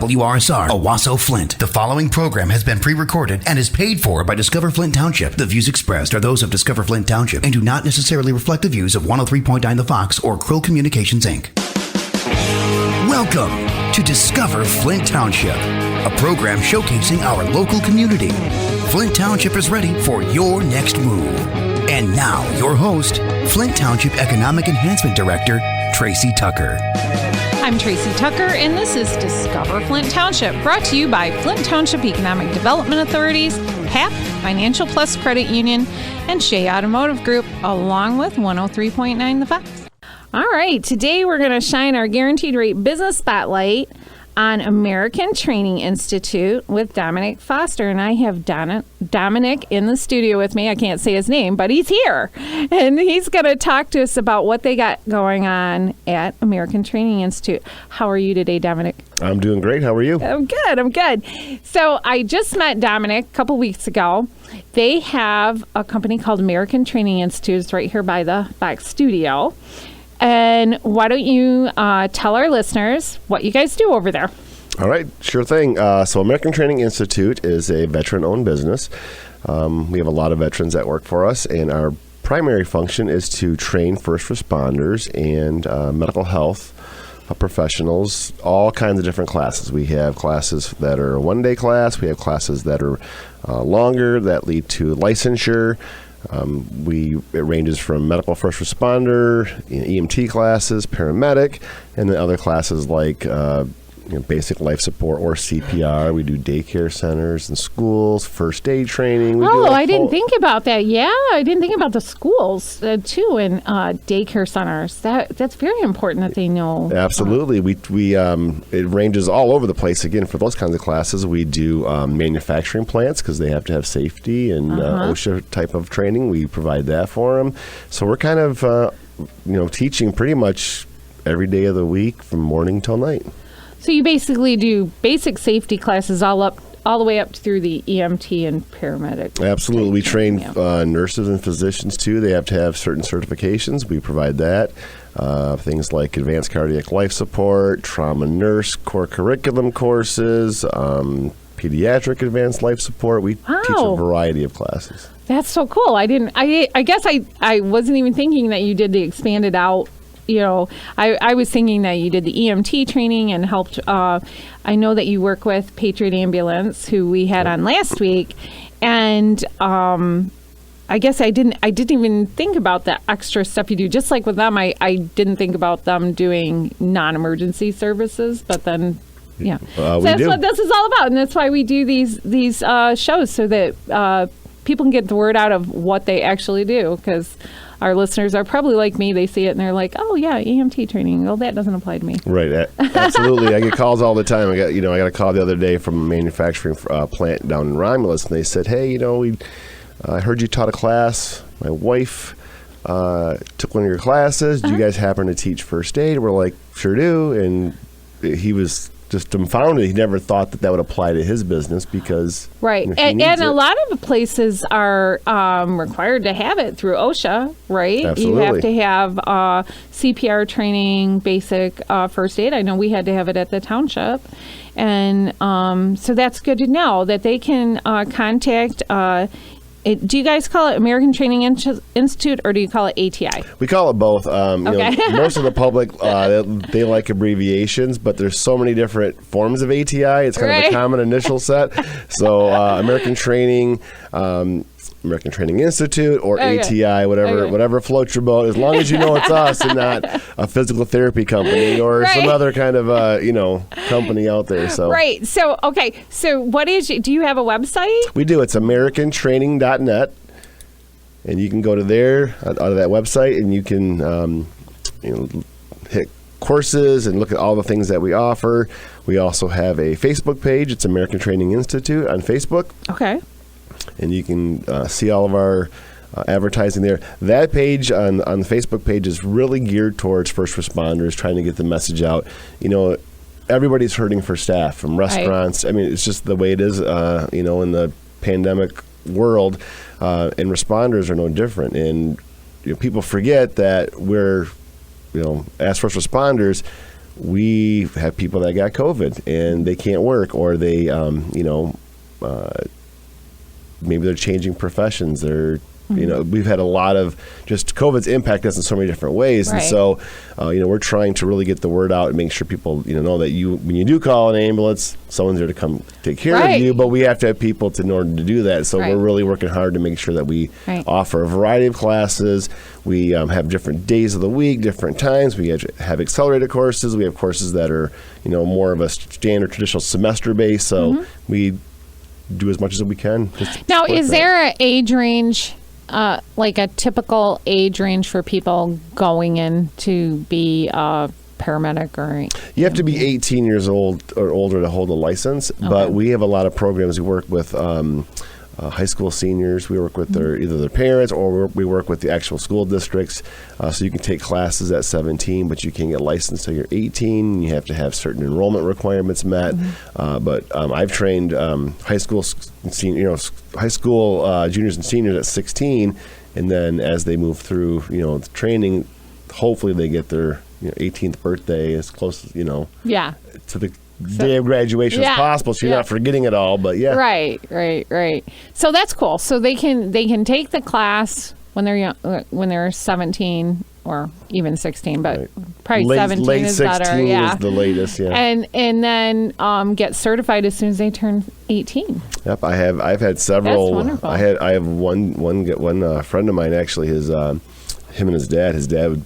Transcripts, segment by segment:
WRSR, Owasso, Flint. The following program has been pre-recorded and is paid for by Discover Flint Township. The views expressed are those of Discover Flint Township and do not necessarily reflect the views of 103.9 The Fox or Krill Communications, Inc. Welcome to Discover Flint Township, a program showcasing our local community. Flint Township is ready for your next move. And now, your host, Flint Township Economic Enhancement Director, Tracy Tucker. I'm Tracy Tucker, and this is Discover Flint Township, brought to you by Flint Township Economic Development Authorities, HAP, Financial Plus Credit Union, and Shea Automotive Group, along with 103.9 The Fox. All right, today we're going to shine our guaranteed rate business spotlight on American Training Institute with Dominic Foster. And I have Dominic in the studio with me. I can't say his name, but he's here. And he's going to talk to us about what they got going on at American Training Institute. How are you today, Dominic? I'm doing great. How are you? I'm good. So I just met Dominic a couple weeks ago. They have a company called American Training Institute. It's right here by the Fox studio. And why don't you tell our listeners what you guys do over there? All right, sure thing. So American Training Institute is a veteran-owned business. We have a lot of veterans that work for us, and our primary function is to train first responders and medical health professionals, all kinds of different classes. We have classes that are a one-day class. We have classes that are longer, that lead to licensure. It ranges from medical first responder, EMT classes, paramedic, and then other classes like basic life support or CPR. We do daycare centers and schools, first aid training. I didn't think about that. Yeah, I didn't think about the schools too, and daycare centers. That's very important that they know. Absolutely. We it ranges all over the place. Again, for those kinds of classes, we do manufacturing plants because they have to have safety and OSHA type of training. We provide that for them. So we're kind of teaching pretty much every day of the week from morning till night. So you basically do basic safety classes all the way up through the EMT and paramedic. Absolutely. We train nurses and physicians too. They have to have certain certifications. We provide that. Things like advanced cardiac life support, trauma nurse core curriculum courses, pediatric advanced life support. We teach a variety of classes. That's so cool. I guess I wasn't even thinking that you did the expanded out. I was thinking that you did the EMT training and helped. I know that you work with Patriot Ambulance, who we had on last week, and I guess I didn't even think about the extra stuff you do. Just like with them, I didn't think about them doing non-emergency services, but then. Yeah, so that's what this is all about, and that's why we do these shows so that people can get the word out of what they actually do, because our listeners are probably like me. They see it and they're like, "Oh yeah, EMT training. Well, that doesn't apply to me." Right. Absolutely. I get calls all the time. I got a call the other day from a manufacturing plant down in Romulus, and they said, "Hey, I heard you taught a class. My wife took one of your classes. Do you guys happen to teach first aid?" We're like, "Sure do." And he was just dumbfounded. He never thought that would apply to his business because and a lot of the places are required to have it through OSHA, right? Absolutely. You have to have CPR training, basic first aid. I know we had to have it at the Township, and so that's good to know that they can contact. Do you guys call it American Training Institute, or do you call it ATI? We call it both. Most of the public, they like abbreviations, but there's so many different forms of ATI. It's kind of a common initial set. So American Training Institute, or ATI, whatever floats your boat, as long as you know it's us and not a physical therapy company or some other kind of company out there. So right. So what do you have a website? We do. It's americantraining.net, and you can go to there out of that website, and you can hit courses and look at all the things that we offer. We also have a Facebook page. It's American Training Institute on Facebook. Okay. And you can see all of our advertising there. That page on the Facebook page is really geared towards first responders, trying to get the message out. Everybody's hurting for staff from restaurants. I mean, it's just the way it is, in the pandemic world, and responders are no different. And people forget that we're, as first responders, we have people that got COVID and they can't work, or they, maybe they're changing professions. They're, we've had a lot of just COVID's impact us in so many different ways. Right. And so, we're trying to really get the word out and make sure people, know that when you do call an ambulance, someone's there to come take care Right. of you, but we have to have people in order to do that. So Right. we're really working hard to make sure that we Right. offer a variety of classes. We have different days of the week, different times. We have accelerated courses. We have courses that are, more of a standard traditional semester base. So we do as much as we can. Now, is there an age range, like a typical age range for people going in to be a paramedic or? You have to be 18 years old or older to hold a license, but we have a lot of programs. We work with high school seniors. We work with either their parents, or we work with the actual school districts. So you can take classes at 17, but you can't get licensed until you're 18. You have to have certain enrollment requirements met. But I've trained high school juniors and seniors at 16, and then as they move through, the training, hopefully they get their 18th birthday as close as to the day of graduation as possible, so you're not forgetting it all. But right. So that's cool. So they can take the class when they're young, when they're 17 or even 16, but probably 17 late is 16 better. is the latest. And then get certified as soon as they turn 18. Yep, I've had several. That's wonderful. I have one friend of mine actually. Him and his dad.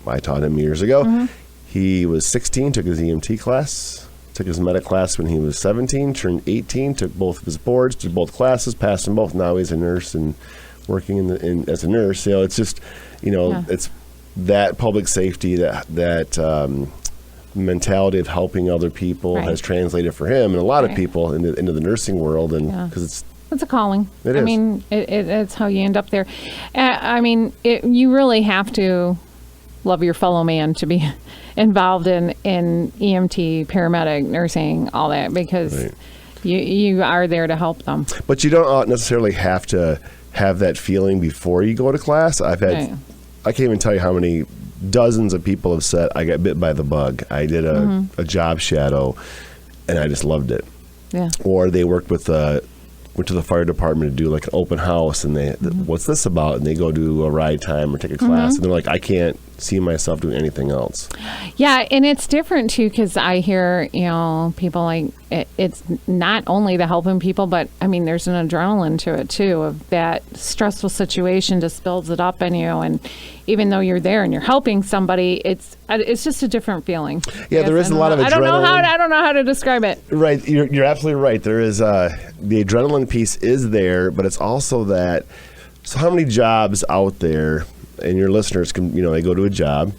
I taught him years ago. He was 16, took his EMT class. Took his medic class when he was 17, turned 18, took both of his boards, did both classes, passed them both. Now he's a nurse and working as a nurse. It's just, it's that public safety, that mentality of helping other people has translated for him and a lot of people into the nursing world, and because it's a calling. It is. I mean, it's how you end up there. You really have to love your fellow man to be involved in EMT, paramedic, nursing, all that, because you are there to help them. But you don't necessarily have to have that feeling before you go to class. I can't even tell you how many dozens of people have said, I got bit by the bug. I did a job shadow and I just loved it. Yeah. Or they went to the fire department to do like an open house, and they, what's this about? And they go do a ride time or take a class, and they're like, I can't see myself doing anything else. Yeah, and it's different too, because I hear, people like, it's not only the helping people, but I mean, there's an adrenaline to it too, of that stressful situation just builds it up in you. And even though you're there and you're helping somebody, it's just a different feeling. Yeah, there is a lot of adrenaline. I don't know how to describe it. Right, you're absolutely right. There is the adrenaline piece is there, but it's also that. So how many jobs out there, and your listeners can, they go to a job.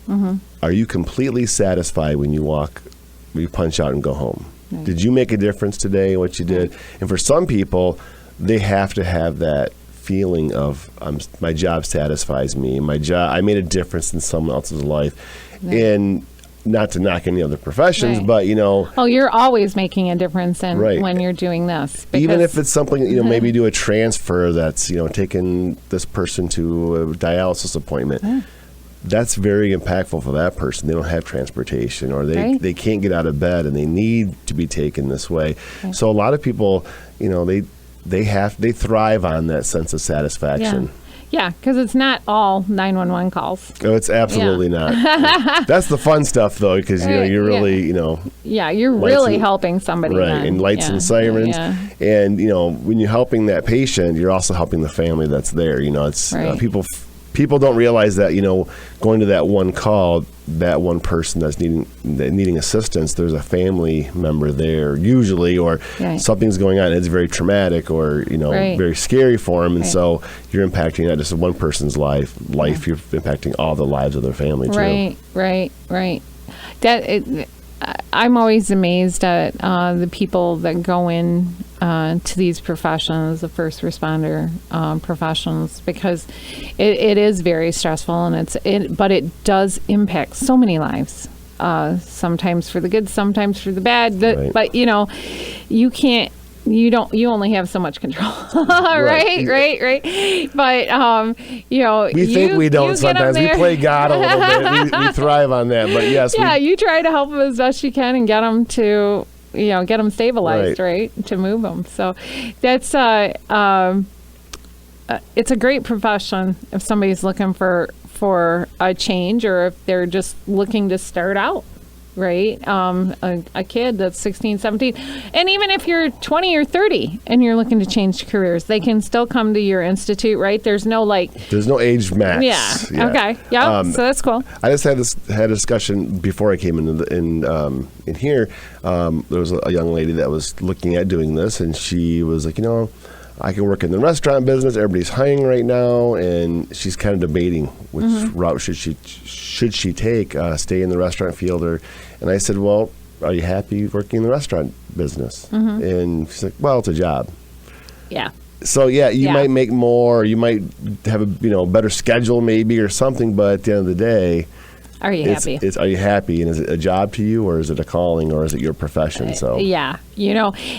Are you completely satisfied when you punch out and go home? Right. Did you make a difference today? What you did? And for some people, they have to have that feeling of my job satisfies me. I made a difference in someone else's life, and not to knock any other professions, but oh, you're always making a difference when you're doing this. Even if it's something maybe do a transfer that's taking this person to a dialysis appointment. That's very impactful for that person. They don't have transportation, or they can't get out of bed, and they need to be taken this way. So a lot of people, they thrive on that sense of satisfaction. Yeah, because it's not all 911 calls. No, it's absolutely not. That's the fun stuff, though, because you're really, you're really helping somebody. Right, then. and lights and sirens. And, when you're helping that patient, you're also helping the family that's there. It's people don't realize that, going to that one call, that one person that's needing assistance, there's a family member there usually, or something's going on. It's very traumatic, or very scary for them, and so you're impacting not just one person's life. You're impacting all the lives of their family too. Right. I'm always amazed at the people that go in to these professions, the first responder professions, because it is very stressful, and but it does impact so many lives. Sometimes for the good, sometimes for the bad. But you can't. you only have so much control. right. But, we think we don't sometimes. We play God a little bit. We thrive on that. But yes. Yeah, you try to help them as best you can and get them to, get them stabilized, right? To move them. So that's, it's a great profession if somebody's looking for a change, or if they're just looking to start out. Right? A kid that's 16, 17. And even if you're 20 or 30 and you're looking to change careers, they can still come to your institute, right? There's no age max. Yeah. Okay. Yeah. So that's cool. I just had a discussion before I came in here. There was a young lady that was looking at doing this, and she was like, I can work in the restaurant business. Everybody's hiring right now, and she's kind of debating which route should she take, stay in the restaurant field, and I said, well, are you happy working in the restaurant business? And she's like, well, it's a job. Yeah. So you might make more, you might have a better schedule maybe or something, but at the end of the day, are you happy? Are you happy? And is it a job to you, or is it a calling, or is it your profession? So and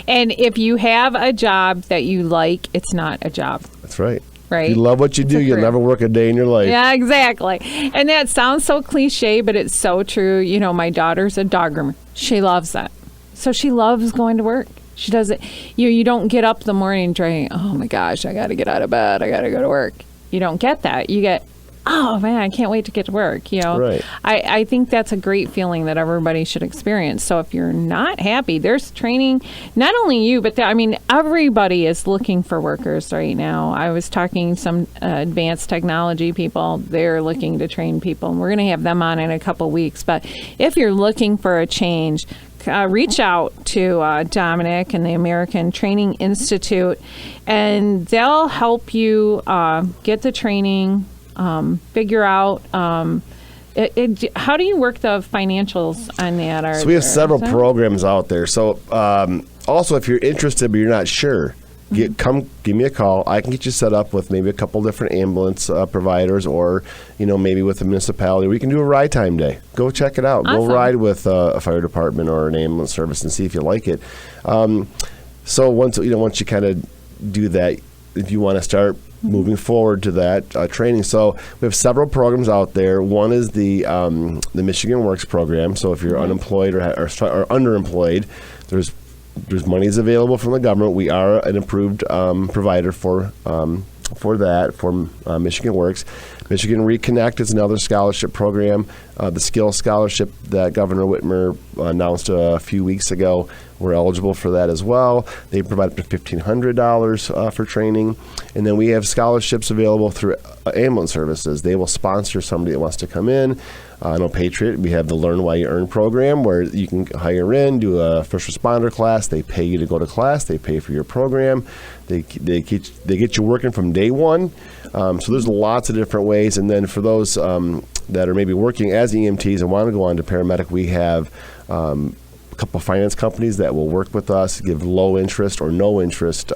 if you have a job that you like, it's not a job. That's right. Right. If you love what you do, you'll never work a day in your life. Yeah, exactly. And that sounds so cliche, but it's so true. My daughter's a dog groomer. She loves that. So she loves going to work. She does it. You don't get up the morning trying, oh my gosh, I got to get out of bed. I got to go to work. You don't get that. You get, oh man, I can't wait to get to work. Right. I think that's a great feeling that everybody should experience. So if you're not happy, there's training. Not only you, but everybody is looking for workers right now. I was talking some advanced technology people. They're looking to train people, and we're going to have them on in a couple weeks. But if you're looking for a change, reach out to Dominic and the American Training Institute, and they'll help you get the training. Figure out how do you work the financials on that? So we have several programs out there. So also, if you're interested but you're not sure, give me a call. I can get you set up with maybe a couple different ambulance providers, or maybe with a municipality. We can do a ride time day. Go check it out. Awesome. Go ride with a fire department or an ambulance service and see if you like it. So once you kind of do that, if you want to start moving forward to that training. So we have several programs out there. One is the Michigan Works program. So if you're unemployed or underemployed, there's monies available from the government. We are an approved provider for Michigan Works. Michigan Reconnect is another scholarship program. The Skills Scholarship that Governor Whitmer announced a few weeks ago, we're eligible for that as well. They provide up to $1,500 for training. And then we have scholarships available through ambulance services. They will sponsor somebody that wants to come in. I know Patriot, we have the Learn While You Earn program, where you can hire in, do a first responder class. They pay you to go to class. They pay for your program. They get you working from day one. So there's lots of different ways. And then for those that are maybe working as EMTs and want to go on to paramedic, we have a couple of finance companies that will work with us, give low interest or no interest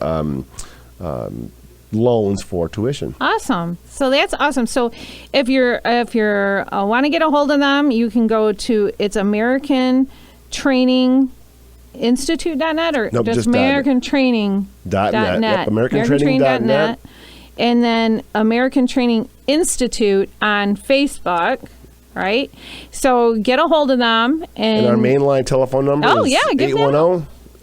loans for tuition. Awesome. So that's awesome. So if you're want to get a hold of them, you can go to American Training Institute.net, or just American Training.net. Yep, AmericanTraining.net. And then American Training Institute on Facebook. Right? So get a hold of them. And our mainline telephone number is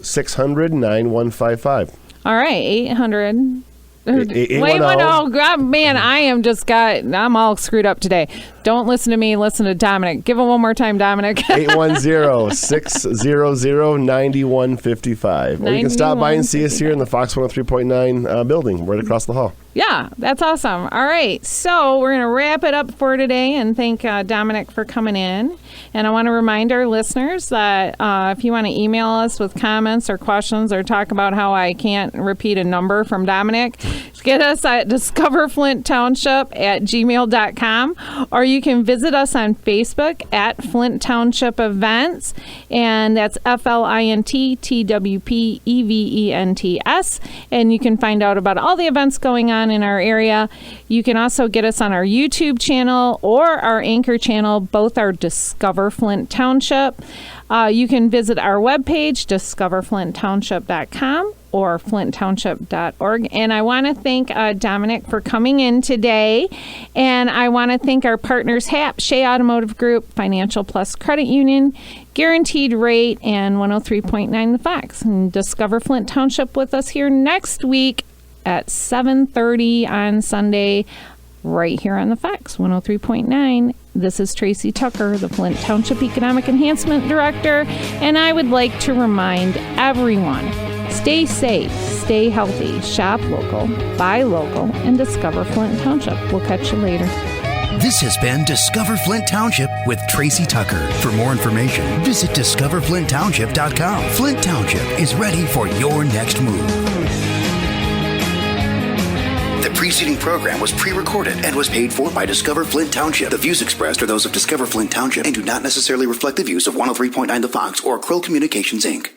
810-600-9155. All right, 800. 810. Oh, God, man, I'm all screwed up today. Don't listen to me. Listen to Dominic. Give it one more time, Dominic. 810-600-9155. Or you can stop by and see us here in the Fox 103.9 building right across the hall. Yeah, that's awesome. All right, so we're going to wrap it up for today and thank Dominic for coming in. And I want to remind our listeners that if you want to email us with comments or questions or talk about how I can't repeat a number from Dominic, get us at discoverflinttownship@gmail.com, or you can visit us on Facebook at Flint Township Events, and that's FLINTTWPEVENTS, and you can find out about all the events going on in our area. You can also get us on our YouTube channel or our Anchor channel. Both are Discover Flint Township. You can visit our webpage, discoverflinttownship.com, or flinttownship.org. And I want to thank Dominic for coming in today. And I want to thank our partners, HAP, Shea Automotive Group, Financial Plus Credit Union, Guaranteed Rate, and 103.9 The Fox. And discover Flint Township with us here next week at 7:30 on Sunday, right here on The Fox, 103.9. This is Tracy Tucker, the Flint Township Economic Enhancement Director, and I would like to remind everyone, stay safe, stay healthy, shop local, buy local, and discover Flint Township. We'll catch you later. This has been Discover Flint Township with Tracy Tucker. For more information, visit discoverflinttownship.com. Flint Township is ready for your next move. The preceding program was pre-recorded and was paid for by Discover Flint Township. The views expressed are those of Discover Flint Township and do not necessarily reflect the views of 103.9 The Fox or Krill Communications, Inc.